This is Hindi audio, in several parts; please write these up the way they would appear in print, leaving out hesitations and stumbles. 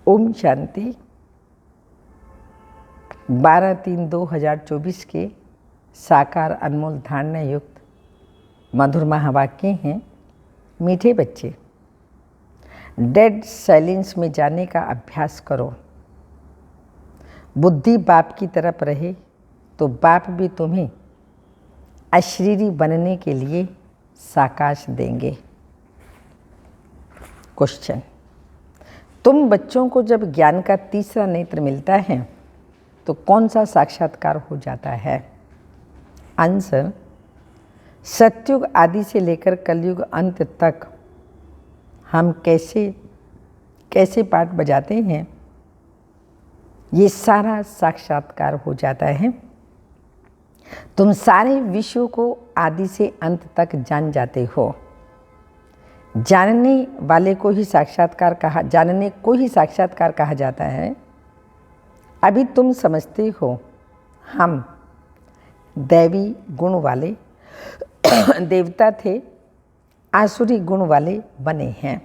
ओम शांति। 12/3/2024 के साकार अनमोल धारणा युक्त मधुर महावाक्य हैं। मीठे बच्चे, डेड साइलेंस में जाने का अभ्यास करो। बुद्धि बाप की तरफ रहे तो बाप भी तुम्हें अशरीरी बनने के लिए साकाश देंगे। क्वेश्चन: तुम बच्चों को जब ज्ञान का तीसरा नेत्र मिलता है तो कौन सा साक्षात्कार हो जाता है? आंसर: सतयुग आदि से लेकर कलयुग अंत तक हम कैसे पाठ बजाते हैं, ये सारा साक्षात्कार हो जाता है। तुम सारे विश्व को आदि से अंत तक जान जाते हो। जानने को ही साक्षात्कार कहा जाता है। अभी तुम समझते हो हम दैवी गुण वाले देवता थे, आसुरी गुण वाले बने हैं।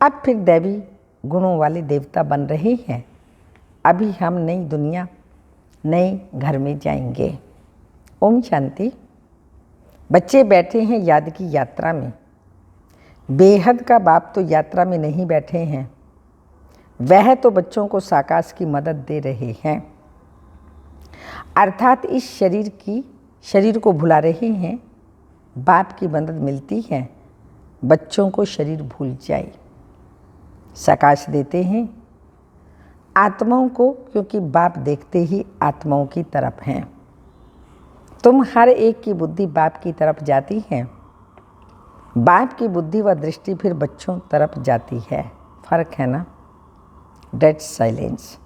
अब फिर दैवी गुणों वाले देवता बन रहे हैं। अभी हम नई दुनिया, नए घर में जाएंगे। ओम शांति। बच्चे बैठे हैं याद की यात्रा में। बेहद का बाप तो यात्रा में नहीं बैठे हैं, वह तो बच्चों को साकाश की मदद दे रहे हैं। अर्थात इस शरीर को भुला रहे हैं। बाप की मदद मिलती है, बच्चों को शरीर भूल जाए। साकाश देते हैं आत्माओं को, क्योंकि बाप देखते ही आत्माओं की तरफ हैं। तुम हर एक की बुद्धि बाप की तरफ जाती है। बाप की बुद्धि व दृष्टि फिर बच्चों तरफ जाती है। फर्क है ना? Dead silence.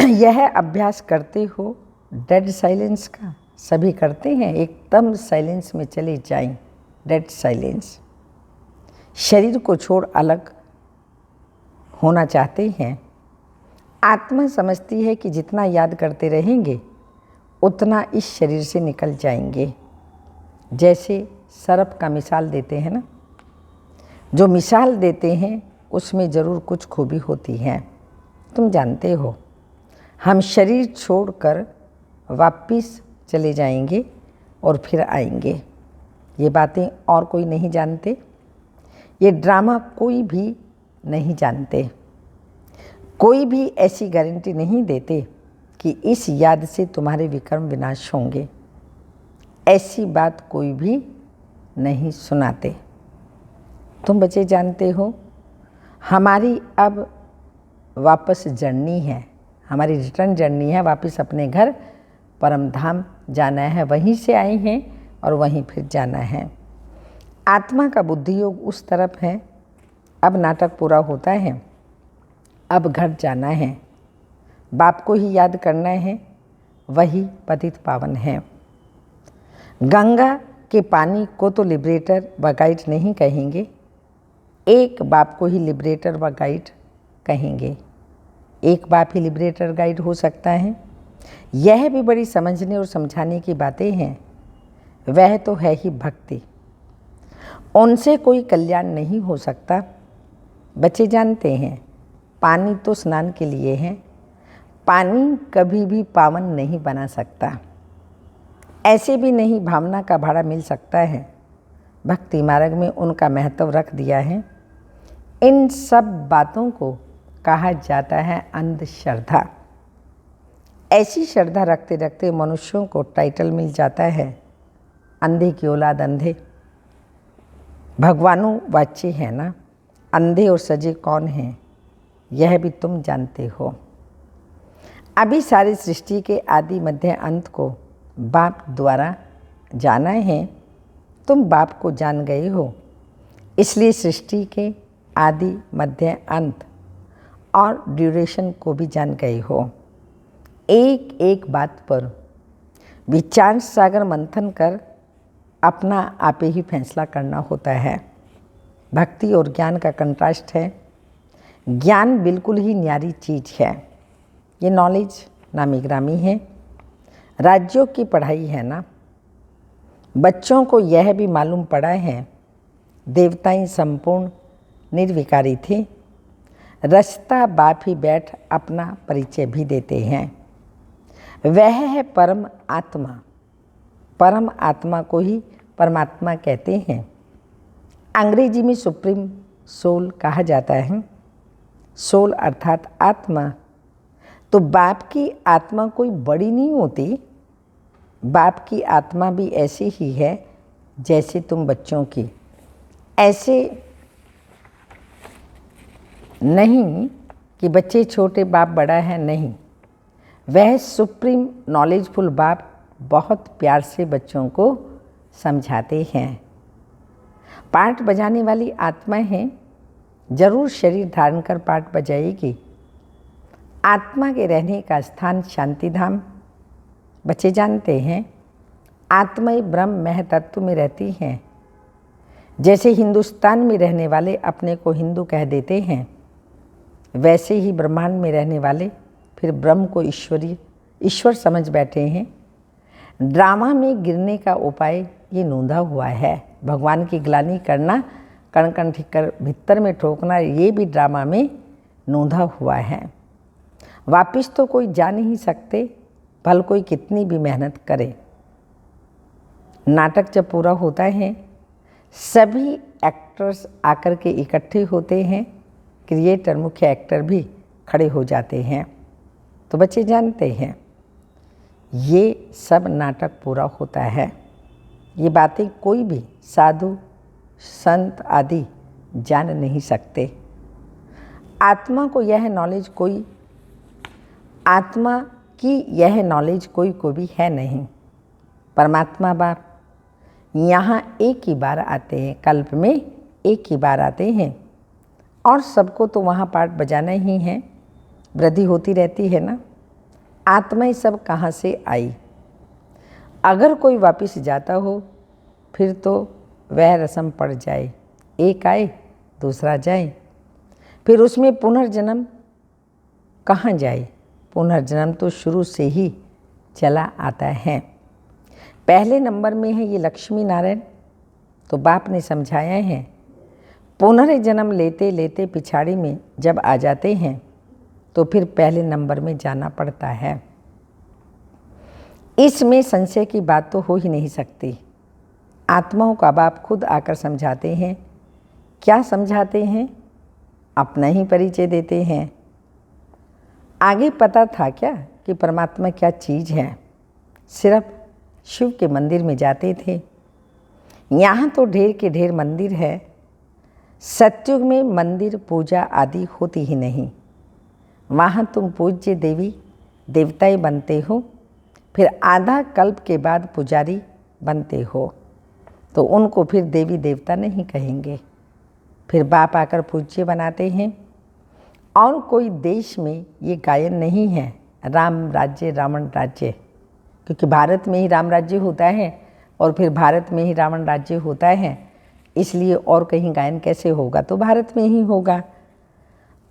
यह अभ्यास करते हो डेड साइलेंस का? सभी करते हैं। एकदम साइलेंस में चले जाएं। Dead silence. शरीर को छोड़ अलग होना चाहते हैं। आत्मा समझती है कि जितना याद करते रहेंगे उतना इस शरीर से निकल जाएंगे। जैसे सर्प का मिसाल देते हैं ना, जो मिसाल देते हैं उसमें ज़रूर कुछ खूबी होती है। तुम जानते हो हम शरीर छोड़कर वापिस चले जाएंगे और फिर आएंगे। ये बातें और कोई नहीं जानते। ये ड्रामा कोई भी नहीं जानते। कोई भी ऐसी गारंटी नहीं देते कि इस याद से तुम्हारे विकर्म विनाश होंगे। ऐसी बात कोई भी नहीं सुनाते। तुम बच्चे जानते हो हमारी अब वापस जर्नी है, हमारी रिटर्न जर्नी है। वापस अपने घर परम धाम जाना है। वहीं से आए हैं और वहीं फिर जाना है। आत्मा का बुद्धि योग उस तरफ है। अब नाटक पूरा होता है। अब घर जाना है। बाप को ही याद करना है। वही पतित पावन है। गंगा के पानी को तो लिबरेटर व गाइड नहीं कहेंगे, एक बाप को ही लिबरेटर व गाइड कहेंगे। एक बाप ही लिबरेटर गाइड हो सकता है। यह भी बड़ी समझने और समझाने की बातें हैं। वह तो है ही भक्ति, उनसे कोई कल्याण नहीं हो सकता। बच्चे जानते हैं पानी तो स्नान के लिए है। पानी कभी भी पावन नहीं बना सकता। ऐसे भी नहीं भावना का भाड़ा मिल सकता है। भक्ति मार्ग में उनका महत्व रख दिया है। इन सब बातों को कहा जाता है अंधश्रद्धा। ऐसी श्रद्धा रखते रखते मनुष्यों को टाइटल मिल जाता है, अंधे की औलाद अंधे। भगवानों वाच्य है ना, अंधे और सजे कौन हैं यह भी तुम जानते हो। अभी सारी सृष्टि के आदि मध्य अंत को बाप द्वारा जाना है। तुम बाप को जान गए हो, इसलिए सृष्टि के आदि मध्य अंत और ड्यूरेशन को भी जान गए हो। एक एक बात पर विचार सागर मंथन कर अपना आपे ही फैसला करना होता है। भक्ति और ज्ञान का कंट्रास्ट है। ज्ञान बिल्कुल ही न्यारी चीज़ है। ये नॉलेज नामी ग्रामी है। राज्यों की पढ़ाई है ना। बच्चों को यह भी मालूम पड़ा है देवताएं संपूर्ण निर्विकारी थे। रचता बाप ही बैठ अपना परिचय भी देते हैं। वह है परम आत्मा। परम आत्मा को ही परमात्मा कहते हैं। अंग्रेजी में सुप्रीम सोल कहा जाता है। सोल अर्थात आत्मा। तो बाप की आत्मा कोई बड़ी नहीं होती। बाप की आत्मा भी ऐसी ही है जैसे तुम बच्चों की। ऐसे नहीं कि बच्चे छोटे बाप बड़ा है, नहीं। वह सुप्रीम नॉलेजफुल बाप बहुत प्यार से बच्चों को समझाते हैं। पाठ बजाने वाली आत्मा है, जरूर शरीर धारण कर पाठ बजाएगी। आत्मा के रहने का स्थान शांति धाम। बच्चे जानते हैं आत्मा ही ब्रह्म मह तत्व में रहती हैं। जैसे हिंदुस्तान में रहने वाले अपने को हिंदू कह देते हैं, वैसे ही ब्रह्मांड में रहने वाले फिर ब्रह्म को ईश्वर समझ बैठे हैं। ड्रामा में गिरने का उपाय ये नोंधा हुआ है। भगवान की ग्लानि करना, कण कण ठिकर भीतर में ठोकना, ये भी ड्रामा में नोंधा हुआ है। वापिस तो कोई जा नहीं सकते, भल कोई कितनी भी मेहनत करे। नाटक जब पूरा होता है, सभी एक्टर्स आकर के इकट्ठे होते हैं। क्रिएटर, मुख्य एक्टर भी खड़े हो जाते हैं। तो बच्चे जानते हैं ये सब नाटक पूरा होता है। ये बातें कोई भी साधु संत आदि जान नहीं सकते। आत्मा की यह नॉलेज कोई को भी है नहीं। परमात्मा बाप यहाँ एक ही बार आते हैं, कल्प में एक ही बार आते हैं, और सबको तो वहाँ पाठ बजाना ही है। वृद्धि होती रहती है ना। आत्मा ही सब कहाँ से आई। अगर कोई वापिस जाता हो फिर तो वह रस्म पड़ जाए, एक आए दूसरा जाए, फिर उसमें पुनर्जन्म कहाँ जाए। पुनर्जन्म तो शुरू से ही चला आता है। पहले नंबर में है ये लक्ष्मी नारायण। तो बाप ने समझाया है, पुनर्जन्म लेते लेते पिछाड़ी में जब आ जाते हैं तो फिर पहले नंबर में जाना पड़ता है। इसमें संशय की बात तो हो ही नहीं सकती। आत्माओं का बाप खुद आकर समझाते हैं। क्या समझाते हैं? अपना ही परिचय देते हैं। आगे पता था क्या कि परमात्मा क्या चीज़ है? सिर्फ शिव के मंदिर में जाते थे। यहाँ तो ढेर के ढेर मंदिर है। सतयुग में मंदिर पूजा आदि होती ही नहीं। वहाँ तुम पूज्य देवी देवताएं बनते हो, फिर आधा कल्प के बाद पुजारी बनते हो, तो उनको फिर देवी देवता नहीं कहेंगे। फिर बाप आकर पूज्य बनाते हैं। और कोई देश में ये गायन नहीं है राम राज्य रावण राज्य, क्योंकि भारत में ही राम राज्य होता है और फिर भारत में ही रावण राज्य होता है, इसलिए और कहीं गायन कैसे होगा? तो भारत में ही होगा।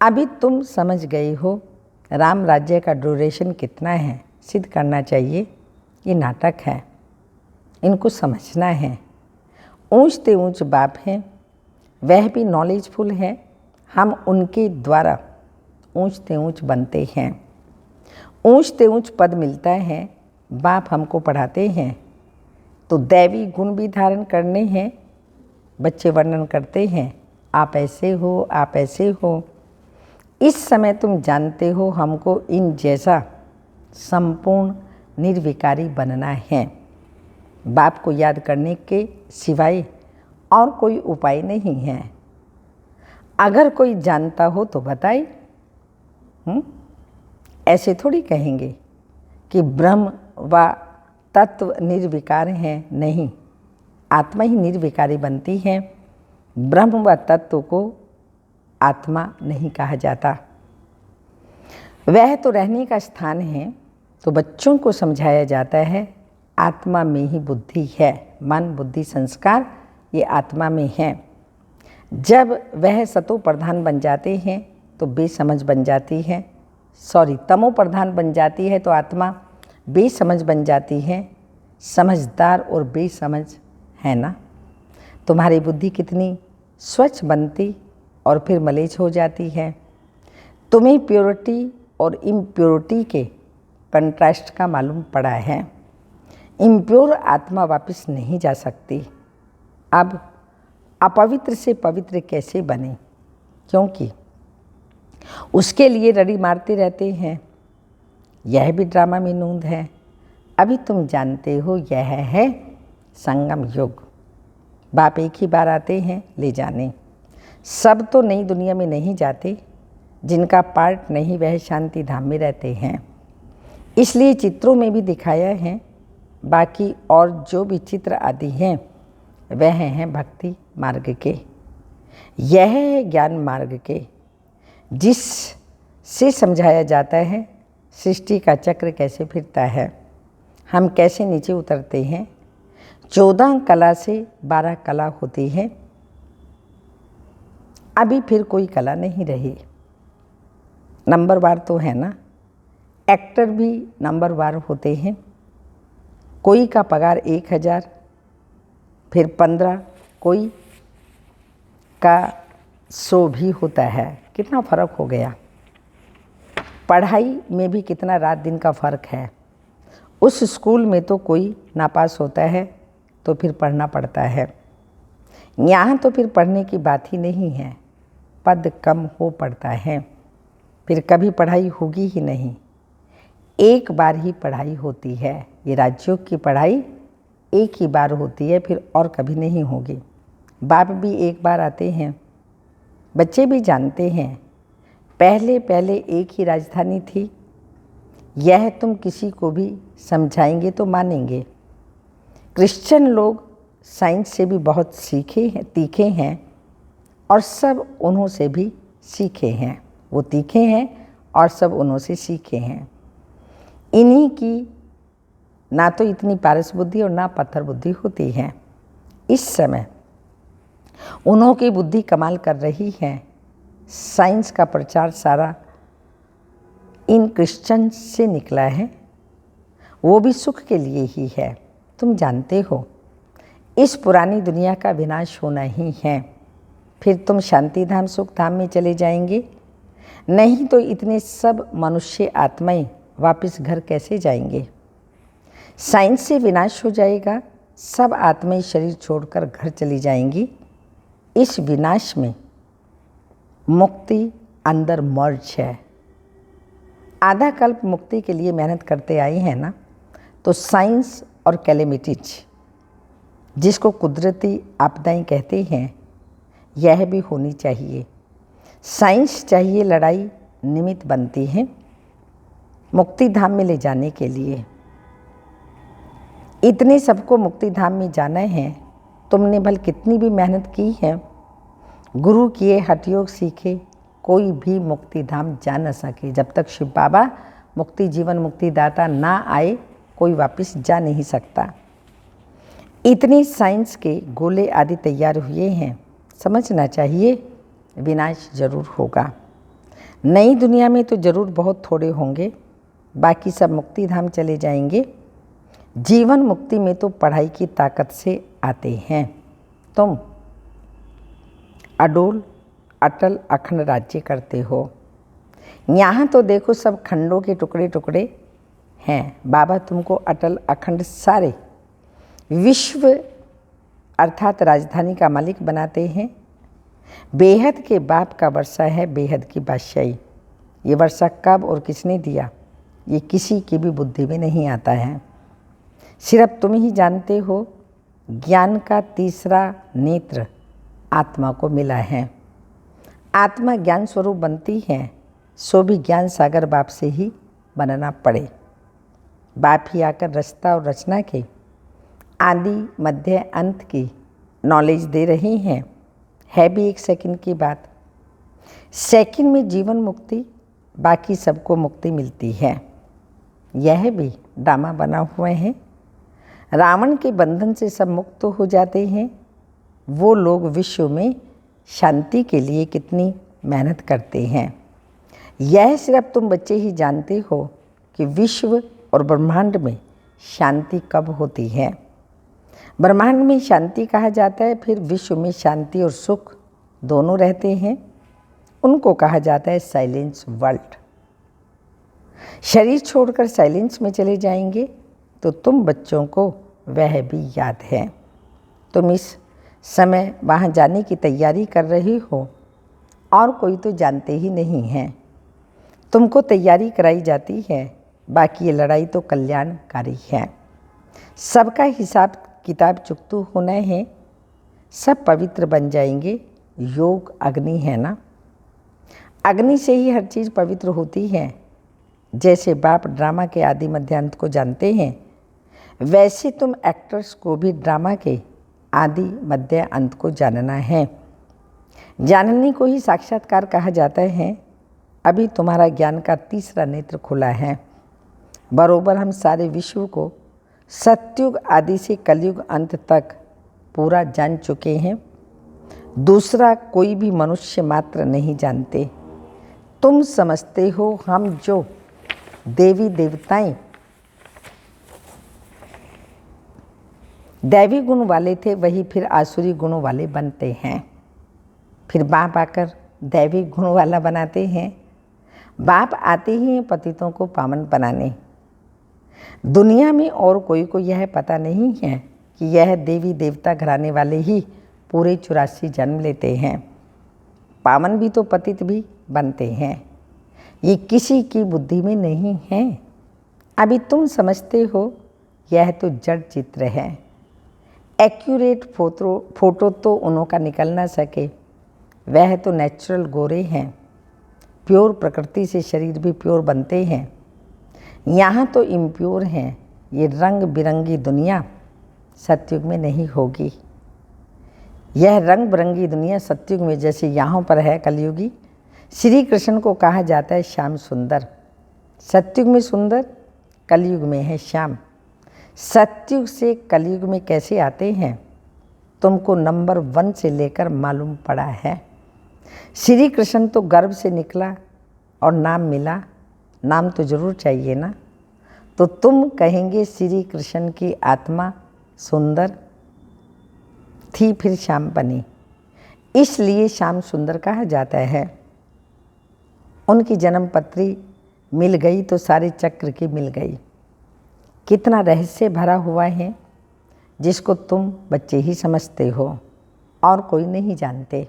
अभी तुम समझ गए हो राम राज्य का ड्यूरेशन कितना है, सिद्ध करना चाहिए। ये नाटक है, इनको समझना है। ऊंच ते ऊंच बाप हैं, वह भी नॉलेजफुल है। हम उनके द्वारा ऊंच ते ऊंच बनते हैं। ऊंच ते ऊंच पद मिलता है। बाप हमको पढ़ाते हैं तो दैवी गुण भी धारण करने हैं। बच्चे वर्णन करते हैं, आप ऐसे हो, आप ऐसे हो। इस समय तुम जानते हो हमको इन जैसा संपूर्ण निर्विकारी बनना है। बाप को याद करने के सिवाय और कोई उपाय नहीं है। अगर कोई जानता हो तो बताए। ऐसे थोड़ी कहेंगे कि ब्रह्म व तत्व निर्विकार हैं। नहीं, आत्मा ही निर्विकारी बनती है। ब्रह्म व तत्व को आत्मा नहीं कहा जाता। वह तो रहने का स्थान है। तो बच्चों को समझाया जाता है आत्मा में ही बुद्धि है। मन बुद्धि संस्कार ये आत्मा में है। जब वह सतो प्रधान बन जाते हैं तो बेसमझ बन जाती है। तमो प्रधान बन जाती है तो आत्मा बेसमझ बन जाती है। समझदार और बेसमझ है ना। तुम्हारी बुद्धि कितनी स्वच्छ बनती और फिर मलेच्छ हो जाती है। तुम्हें प्योरिटी और इम्प्योरिटी के कंट्रास्ट का मालूम पड़ा है। इम्प्योर आत्मा वापस नहीं जा सकती। अब अपवित्र से पवित्र कैसे बने, क्योंकि उसके लिए रड़ी मारते रहते हैं। यह भी ड्रामा में नूंद है। अभी तुम जानते हो यह है संगम युग। बाप एक ही बार आते हैं ले जाने। सब तो नई दुनिया में नहीं जाते, जिनका पार्ट नहीं वह शांति धाम में रहते हैं। इसलिए चित्रों में भी दिखाया है। बाकी और जो भी चित्र आदि हैं वह हैं भक्ति मार्ग के। यह है ज्ञान मार्ग के, जिससे समझाया जाता है सृष्टि का चक्र कैसे फिरता है, हम कैसे नीचे उतरते हैं। 14 कला से 12 कला होती है। अभी फिर कोई कला नहीं रही। नंबरवार तो है ना, एक्टर भी नंबरवार होते हैं। कोई का पगार 1000, फिर 15, कोई का 100 भी होता है। कितना फ़र्क हो गया। पढ़ाई में भी कितना रात दिन का फ़र्क है। उस स्कूल में तो कोई नापास होता है तो फिर पढ़ना पड़ता है। यहाँ तो फिर पढ़ने की बात ही नहीं है, पद कम हो पड़ता है। फिर कभी पढ़ाई होगी ही नहीं। एक बार ही पढ़ाई होती है। ये राज्यों की पढ़ाई एक ही बार होती है, फिर और कभी नहीं होगी। बाप भी एक बार आते हैं। बच्चे भी जानते हैं पहले पहले एक ही राजधानी थी। यह तुम किसी को भी समझाएंगे तो मानेंगे। क्रिश्चियन लोग साइंस से भी बहुत तीखे हैं और सब उन्हों से भी सीखे हैं। वो तीखे हैं और सब उन्हों से सीखे हैं। इन्हीं की ना तो इतनी पारस बुद्धि और ना पत्थर बुद्धि होती है। इस समय उन्हों की बुद्धि कमाल कर रही है। साइंस का प्रचार सारा इन क्रिश्चियन से निकला है, वो भी सुख के लिए ही है। तुम जानते हो इस पुरानी दुनिया का विनाश होना ही है। फिर तुम शांति धाम सुख धाम में चले जाएंगे। नहीं तो इतने सब मनुष्य आत्माएं वापस घर कैसे जाएंगे। साइंस से विनाश हो जाएगा, सब आत्माएं शरीर छोड़कर घर चली जाएंगी। इस विनाश में मुक्ति अंदर मर्ज है। आधा कल्प मुक्ति के लिए मेहनत करते आए हैं ना, तो साइंस और कैलेमिटीज, जिसको कुदरती आपदाएं कहते हैं, यह भी होनी चाहिए। साइंस चाहिए, लड़ाई निमित्त बनती है मुक्ति धाम में ले जाने के लिए। इतने सबको मुक्ति धाम में जाना है। तुमने भल कितनी भी मेहनत की है, गुरु किए हठयोग सीखे, कोई भी मुक्ति धाम जा न सके। जब तक शिव बाबा मुक्ति जीवन मुक्ति दाता ना आए, कोई वापस जा नहीं सकता। इतने साइंस के गोले आदि तैयार हुए हैं, समझना चाहिए विनाश जरूर होगा। नई दुनिया में तो जरूर बहुत थोड़े होंगे, बाकी सब मुक्ति धाम चले जाएंगे। जीवन मुक्ति में तो पढ़ाई की ताकत से आते हैं। तुम अडोल अटल अखंड राज्य करते हो। यहाँ तो देखो सब खंडों के टुकड़े टुकड़े हैं। बाबा तुमको अटल अखंड सारे विश्व अर्थात राजधानी का मालिक बनाते हैं। बेहद के बाप का वर्षा है बेहद की बादशाही। ये वर्षा कब और किसने दिया, ये किसी की भी बुद्धि में नहीं आता है। सिर्फ तुम ही जानते हो। ज्ञान का तीसरा नेत्र आत्मा को मिला है। आत्मा ज्ञान स्वरूप बनती है, सो भी ज्ञान सागर बाप से ही बनना पड़े। बाप ही आकर रचता और रचना के आदि मध्य अंत की नॉलेज दे रही हैं। है भी एक सेकंड की बात। सेकंड में जीवन मुक्ति, बाकी सबको मुक्ति मिलती है। यह भी ड्रामा बना हुए हैं। रावण के बंधन से सब मुक्त हो जाते हैं। वो लोग विश्व में शांति के लिए कितनी मेहनत करते हैं। यह सिर्फ तुम बच्चे ही जानते हो कि विश्व और ब्रह्मांड में शांति कब होती है। ब्रह्मांड में शांति कहा जाता है, फिर विश्व में शांति और सुख दोनों रहते हैं। उनको कहा जाता है साइलेंस वर्ल्ड। शरीर छोड़कर साइलेंस में चले जाएंगे तो तुम बच्चों को वह भी याद है। तुम इस समय वहाँ जाने की तैयारी कर रही हो और कोई तो जानते ही नहीं है। तुमको तैयारी कराई जाती है, बाकी ये लड़ाई तो कल्याणकारी है। सबका हिसाब किताब चुकतू होना है, सब पवित्र बन जाएंगे। योग अग्नि है ना, अग्नि से ही हर चीज़ पवित्र होती है। जैसे बाप ड्रामा के आदि मध्यांत को जानते हैं, वैसे तुम एक्टर्स को भी ड्रामा के आदि मध्य अंत को जानना है। जानने को ही साक्षात्कार कहा जाता है। अभी तुम्हारा ज्ञान का तीसरा नेत्र खुला है। बरोबर हम सारे विश्व को सतयुग आदि से कलयुग अंत तक पूरा जान चुके हैं। दूसरा कोई भी मनुष्य मात्र नहीं जानते। तुम समझते हो हम जो देवी देवताएं दैवी गुण वाले थे, वही फिर आसुरी गुणों वाले बनते हैं। फिर बाप आकर दैवी गुण वाला बनाते हैं। बाप आते ही हैं पतितों को पावन बनाने। दुनिया में और कोई को यह पता नहीं है कि यह देवी देवता घराने वाले ही पूरे 84 जन्म लेते हैं। पावन भी तो पतित भी बनते हैं। ये किसी की बुद्धि में नहीं है। अभी तुम समझते हो यह तो जड़ चित्र है। एक्यूरेट फोटो तो उन्हों का निकल ना सके। वह तो नेचुरल गोरे हैं। प्योर प्रकृति से शरीर भी प्योर बनते हैं। यहाँ तो इम्प्योर हैं। ये रंग बिरंगी दुनिया सतयुग में नहीं होगी। यह रंग बिरंगी दुनिया सतयुग में जैसे यहाँ पर है कलयुगी। श्री कृष्ण को कहा जाता है श्याम सुंदर। सतयुग में सुंदर, कलयुग में है श्याम। सतयुग से कलयुग में कैसे आते हैं तुमको नंबर 1 से लेकर मालूम पड़ा है। श्री कृष्ण तो गर्भ से निकला और नाम मिला। नाम तो जरूर चाहिए ना। तो तुम कहेंगे श्री कृष्ण की आत्मा सुंदर थी, फिर श्याम बनी, इसलिए श्याम सुंदर कहा जाता है। उनकी जन्म पत्री मिल गई तो सारे चक्र की मिल गई। कितना रहस्य भरा हुआ है जिसको तुम बच्चे ही समझते हो और कोई नहीं जानते।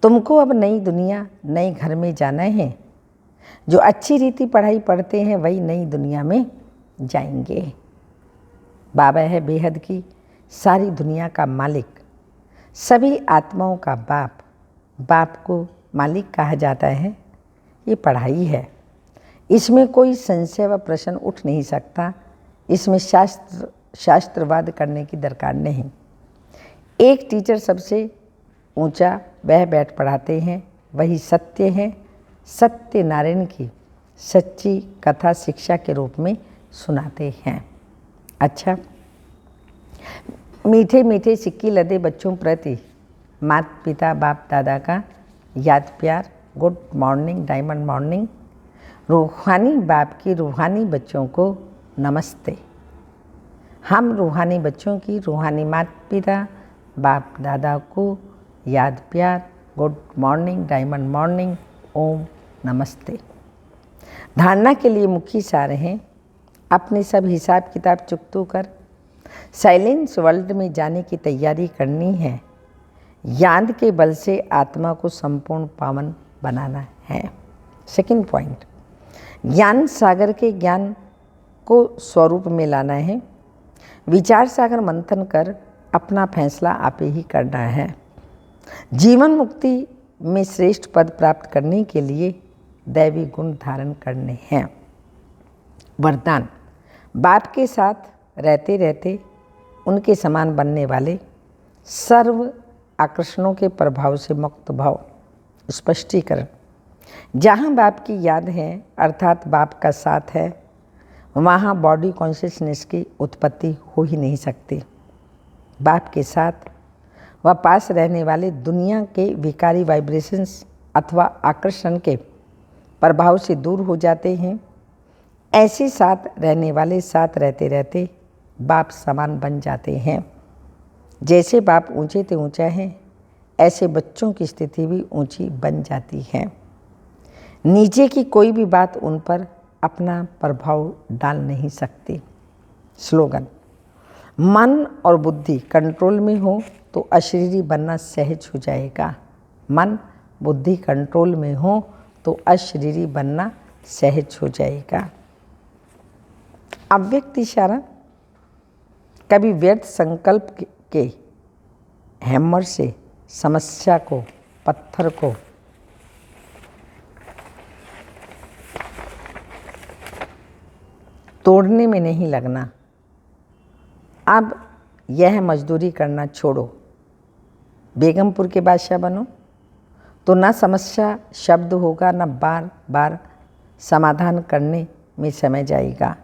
तुमको अब नई दुनिया नए घर में जाना है। जो अच्छी रीति पढ़ाई पढ़ते हैं वही नई दुनिया में जाएंगे। बाबा है बेहद की सारी दुनिया का मालिक, सभी आत्माओं का बाप। बाप को मालिक कहा जाता है। ये पढ़ाई है, इसमें कोई संशय व प्रश्न उठ नहीं सकता। इसमें शास्त्रवाद करने की दरकार नहीं। एक टीचर सबसे ऊंचा वह बैठ पढ़ाते हैं, वही सत्य है। सत्य नारायण की सच्ची कथा शिक्षा के रूप में सुनाते हैं। अच्छा, मीठे मीठे सिक्की लदे बच्चों प्रति माता पिता बाप दादा का याद प्यार। Good morning, diamond morning. रूहानी बाप की रूहानी बच्चों को नमस्ते। हम रूहानी बच्चों की रूहानी माता पिता बाप दादा को याद प्यार। गुड मॉर्निंग, डायमंड मॉर्निंग, ओम नमस्ते। धारणा के लिए मुख्य सार हैं। अपने सब हिसाब किताब चुकतू कर साइलेंस वर्ल्ड में जाने की तैयारी करनी है। याद के बल से आत्मा को संपूर्ण पावन बनाना है। सेकंड पॉइंट, ज्ञान सागर के ज्ञान को स्वरूप में लाना है। विचार सागर मंथन कर अपना फैसला आप ही करना है। जीवन मुक्ति में श्रेष्ठ पद प्राप्त करने के लिए दैवी गुण धारण करने हैं। वरदान, बाप के साथ रहते रहते उनके समान बनने वाले, सर्व आकर्षणों के प्रभाव से मुक्त भाव। स्पष्टीकरण, जहाँ बाप की याद है अर्थात बाप का साथ है, वहाँ बॉडी कॉन्शियसनेस की उत्पत्ति हो ही नहीं सकती। बाप के साथ व पास रहने वाले दुनिया के विकारी वाइब्रेशंस अथवा आकर्षण के प्रभाव से दूर हो जाते हैं। ऐसे साथ रहने वाले साथ रहते रहते बाप समान बन जाते हैं। जैसे बाप ऊंचे ते ऊंचा है, ऐसे बच्चों की स्थिति भी ऊंची बन जाती है। नीचे की कोई भी बात उन पर अपना प्रभाव डाल नहीं सकती। स्लोगन: मन और बुद्धि कंट्रोल में हो तो अशरीरी बनना सहज हो जाएगा। मन बुद्धि कंट्रोल में हो तो अशरीरी बनना सहज हो जाएगा। अव्यक्त इशारा: कभी व्यर्थ संकल्प के हैमर से समस्या को, पत्थर को तोड़ने में नहीं लगना। अब यह मजदूरी करना छोड़ो। बेगमपुर के बादशाह बनो तो ना समस्या शब्द होगा, ना बार बार समाधान करने में समय जाएगा।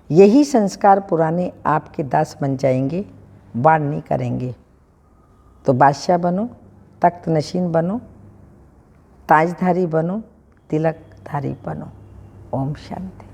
यही संस्कार पुराने आपके दास बन जाएंगे, वार नहीं करेंगे। तो बादशाह बनो, तख्त नशीन बनो, ताजधारी बनो, तिलकधारी बनो। ओम शांति।